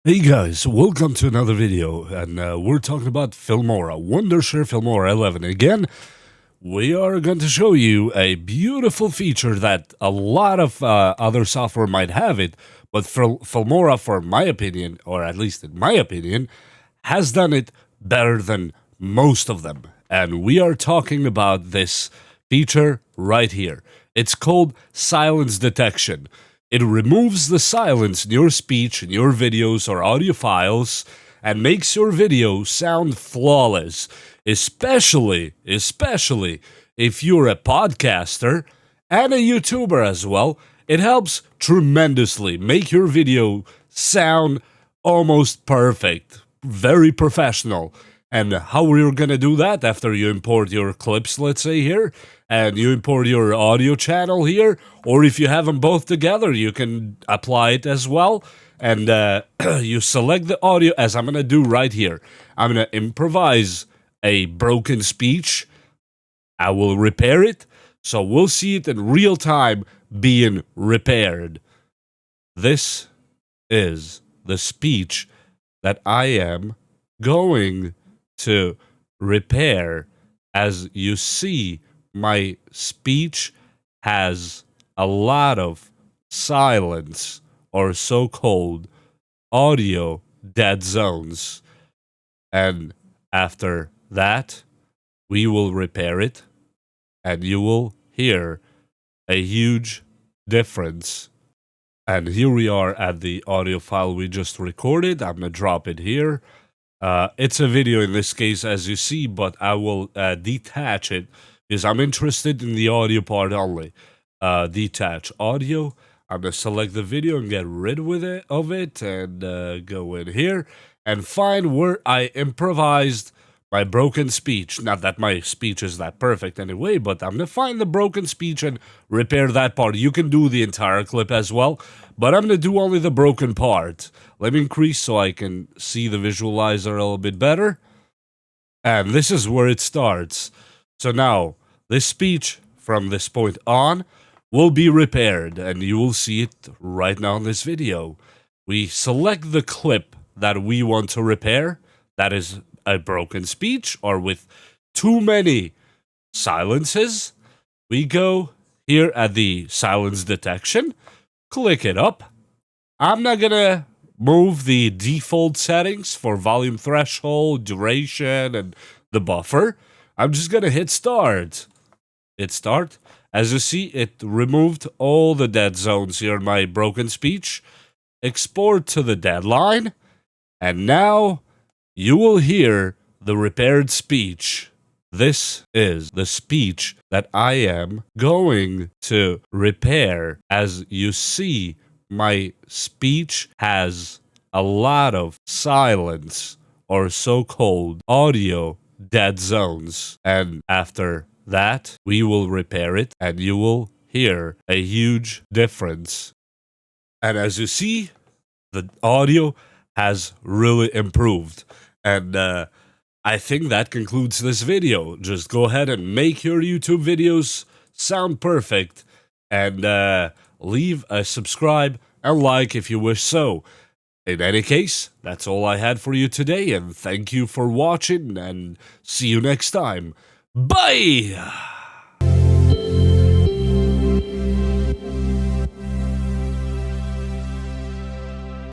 Hey guys, welcome to another video, and we're talking about Filmora, Wondershare Filmora 11. Again, we are going to show you a beautiful feature that a lot of other software might have it, but Filmora, for my opinion, or at least in my opinion, has done it better than most of them. And we are talking about this feature right here. It's called silence detection. It removes the silence in your speech, in your videos or audio files, and makes your video sound flawless, especially if you're a podcaster and a YouTuber as well. It helps tremendously make your video sound almost perfect, very professional. And how we're gonna do that after you import your clips, let's say here, and you import your audio channel here, or if you have them both together, you can apply it as well. And you select the audio, as I'm gonna do right here. I'm gonna improvise a broken speech. I will repair it, so we'll see it in real time being repaired. This is the speech that I am going to repair. As you see, my speech has a lot of silence or so-called audio dead zones. And after that, we will repair it and you will hear a huge difference. And here we are at the audio file we just recorded. I'm gonna drop it here. It's a video in this case, as you see, but I will detach it because I'm interested in the audio part only. Detach audio. I'm gonna select the video and get rid of it and go in here and find where I improvised my broken speech. Not that my speech is that perfect anyway, but I'm gonna find the broken speech and repair that part. You can do the entire clip as well, but I'm gonna do only the broken part. Let me increase so I can see the visualizer a little bit better. And this is where it starts. So now, this speech from this point on will be repaired, and you will see it right now in this video. We select the clip that we want to repair, that is a broken speech or with too many silences. We go here at the silence detection, click it up. I'm not gonna move the default settings for volume threshold, duration, and the buffer. I'm just gonna hit start. Hit start. As you see, it removed all the dead zones here in my broken speech. Export to the deadline. And now you will hear the repaired speech. This is the speech that I am going to repair. As you see, my speech has a lot of silence or so-called audio dead zones. And after that, we will repair it and you will hear a huge difference. And as you see, the audio has really improved. And I think that concludes this video. Just go ahead and make your YouTube videos sound perfect, and leave a subscribe and like if you wish so. In any case, that's all I had for you today, and thank you for watching, and see you next time. Bye!